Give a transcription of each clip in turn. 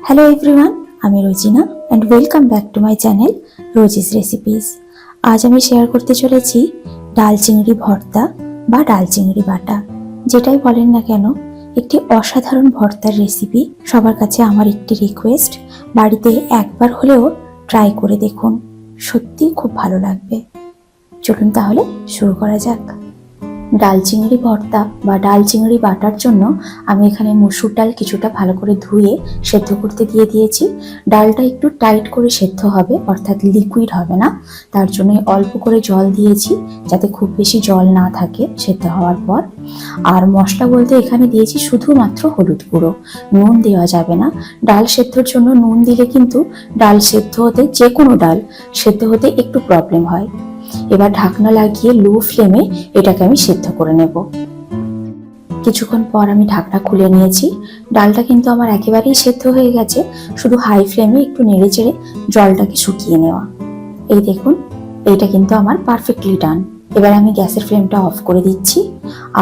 Hello everyone, আমি Rozina and welcome back to my channel Rosie's recipes. আজ আমি share করতে চলেছি ডাল চিংড়ি ভর্তা বা ডাল চিংড়ি বাটা, যেটাই বলেন না কেন, একটি অসাধারণ ভর্তার রেসিপি। সবার কাছে আমার একটি রিকোয়েস্ট, বাড়িতে একবার হলেও ট্রাই করে দেখুন, সত্যিই খুব ভালো লাগবে। চলুন তাহলে শুরু করা যাক। ডাল চিংড়ি ভর্তা বা ডাল চিংড়ি বাটার জন্য আমি এখানে মসুর ডাল কিছুটা ভালো করে ধুয়ে সেদ্ধ করতে দিয়ে দিয়েছি। ডালটা একটু টাইট করে সেদ্ধ হবে, অর্থাৎ লিকুইড হবে না, তার জন্য অল্প করে জল দিয়েছি যাতে খুব বেশি জল না থাকে সেদ্ধ হওয়ার পর। আর মশলা বলতে এখানে দিয়েছি শুধুমাত্র হলুদ গুঁড়ো, নুন দেওয়া যাবে না। ডাল সেদ্ধর জন্য নুন দিলে কিন্তু ডাল সেদ্ধ হতে, যে কোনো ডাল সেদ্ধ হতে একটু প্রবলেম হয়। এবার ঢাকনা লাগিয়ে লো ফ্লেমে এটাকে আমি সেদ্ধ করে নেব। কিছুক্ষণ পর আমি ঢাকনা খুলে নিয়েছি। ডালটা কিন্তু আমার একেবারেই সেদ্ধ হয়ে গেছে, শুধু হাই ফ্লেমে একটু নেড়ে চেড়ে জলটাকে শুকিয়ে নেওয়া। এই দেখুন, এইটা কিন্তু আমার পারফেক্টলি ডান। এবার আমি গ্যাসের ফ্লেমটা অফ করে দিচ্ছি।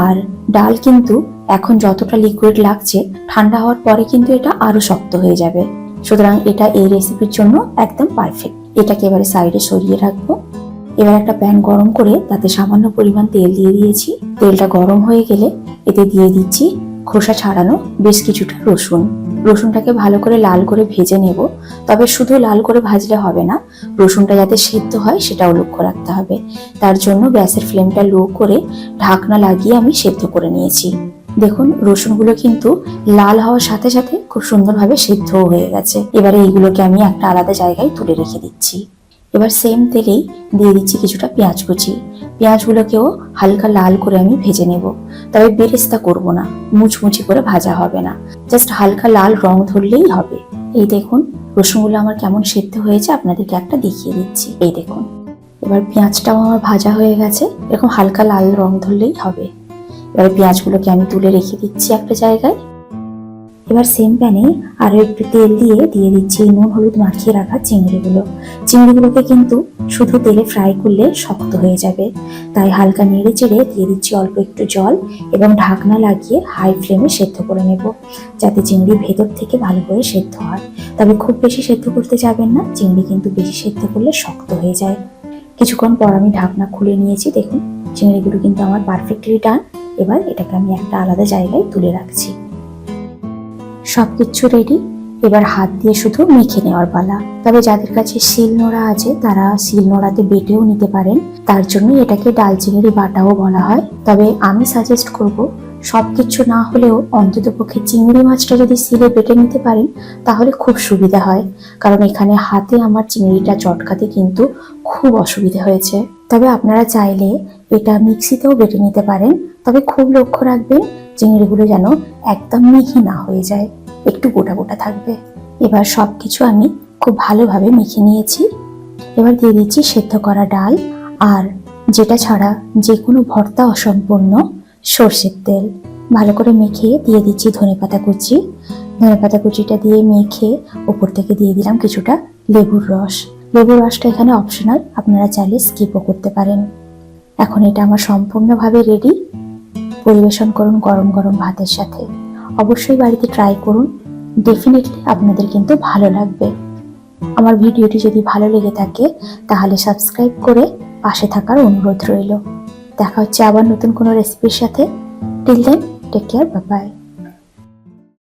আর ডাল কিন্তু এখন যতটা লিকুইড লাগছে, ঠান্ডা হওয়ার পরে কিন্তু এটা আরো শক্ত হয়ে যাবে, সুতরাং এটা এই রেসিপির জন্য একদম পারফেক্ট। এটাকে এবারে সাইডে সরিয়ে রাখবো। এবার একটা প্যান গরম করে তাতে সামান্য পরিমাণ তেল দিয়ে দিয়েছি। তেলটা গরম হয়ে গেলে এতে দিয়ে দিচ্ছি খোসা ছাড়ানো বেশ কিছুটা রসুন। রসুনটাকে ভালো করে লাল করে ভেজে নেব, তবে শুধু লাল করে ভাজলে হবে না, রসুনটা যাতে সেদ্ধ হয় সেটাও লক্ষ্য রাখতে হবে। তার জন্য গ্যাসের ফ্লেমটা লো করে ঢাকনা লাগিয়ে আমি সেদ্ধ করে নিয়েছি। দেখুন, রসুনগুলো কিন্তু লাল হওয়ার সাথে সাথে খুব সুন্দরভাবে সেদ্ধ হয়ে গেছে। এবারে এইগুলোকে আমি একটা আলাদা জায়গায় তুলে রেখে দিচ্ছি। এবার সেম তেলেই দিয়ে দিচ্ছি কিছুটা পেঁয়াজ কুচি। পেঁয়াজগুলোকেও হালকা লাল করে আমি ভেজে নেব, তবে বেরেস্তা করব না, মুচমুচি করে ভাজা হবে না, জাস্ট হালকা লাল রং ধরলেই হবে। এই দেখুন, রসুনগুলো আমার কেমন সেদ্ধ হয়েছে আপনাদেরকে একটা দেখিয়ে দিচ্ছি। এই দেখুন, এবার পেঁয়াজটাও আমার ভাজা হয়ে গেছে, এরকম হালকা লাল রং ধরলেই হবে। এবার পেঁয়াজগুলোকে আমি তুলে রেখে দিচ্ছি একটা জায়গায়। এবার সেম প্যানে আরো একটু তেল দিয়ে দিচ্ছি নুন হলুদ মাখিয়ে রাখা চিংড়িগুলো। চিংড়িগুলোকে কিন্তু শুধু তেলে ফ্রাই করলে শক্ত হয়ে যাবে, তাই হালকা নেড়ে চেড়ে দিয়ে দিচ্ছি অল্প একটু জল এবং ঢাকনা লাগিয়ে হাই ফ্লেমে সেদ্ধ করে নেব, যাতে চিংড়ি ভেতর থেকে ভালো করে সেদ্ধ হয়। তবে খুব বেশি সেদ্ধ করতে যাবেন না, চিংড়ি কিন্তু বেশি সেদ্ধ করলে শক্ত হয়ে যায়। কিছুক্ষণ পর আমি ঢাকনা খুলে নিয়েছি। দেখুন, চিংড়িগুলো কিন্তু আমার পারফেক্টলি ডান। এবার এটাকে আমি একটা আলাদা জায়গায় তুলে রাখছি। সবকিছু রেডি, এবার হাত দিয়ে শুধু মেখে নেওয়ার পালা। তবে যাদের কাছে শিলনোড়া আছে তারা শিলনোড়াতে বেটেও নিতে পারেন, তার জন্য এটাকে ডাল চিংড়ি বাটাও বলা হয়। তবে আমি সাজেস্ট করব, সবকিছু না হলেও অন্তত পক্ষে চিংড়ি মাছটা যদি শিলে বেটে নিতে পারেন তাহলে খুব সুবিধা হয়, কারণ এখানে হাতে আমার চিংড়িটা চটকাতে কিন্তু খুব অসুবিধা হয়েছে। তবে আপনারা চাইলে এটা মিক্সিতেও বেটে নিতে পারেন, তবে খুব লক্ষ্য রাখবেন চিংড়িগুলো যেন একদম মিহি না হয়ে যায়, একটু গোটা গোটা থাকবে। এবার সবকিছু আমি খুব ভালোভাবে মেখে নিয়েছি। এবার দিয়ে দিচ্ছি সেদ্ধ করা ডাল, আর যেটা ছাড়া যে কোনো ভর্তা অসম্পূর্ণ সর্ষের তেল। ভালো করে মেখে দিয়ে দিচ্ছি ধনেপাতা কুচি। ধনেপাতা কুচিটা দিয়ে মেখে ওপর থেকে দিয়ে দিলাম কিছুটা লেবুর রস। লেবুর রসটা এখানে অপশনাল, আপনারা চাইলে স্কিপও করতে পারেন। এখন এটা আমার সম্পূর্ণভাবে রেডি। পরিবেশন করুন গরম গরম ভাতের সাথে। অবশ্যই বাড়িতে ট্রাই করুন, ডেফিনেটলি আপনাদের কিন্তু ভালো লাগবে। আমার ভিডিওটি যদি ভালো লেগে থাকে তাহলে সাবস্ক্রাইব করে পাশে থাকার অনুরোধ রইল। দেখা হচ্ছে আবার নতুন কোনো রেসিপির সাথে। Till then, take care, bye by.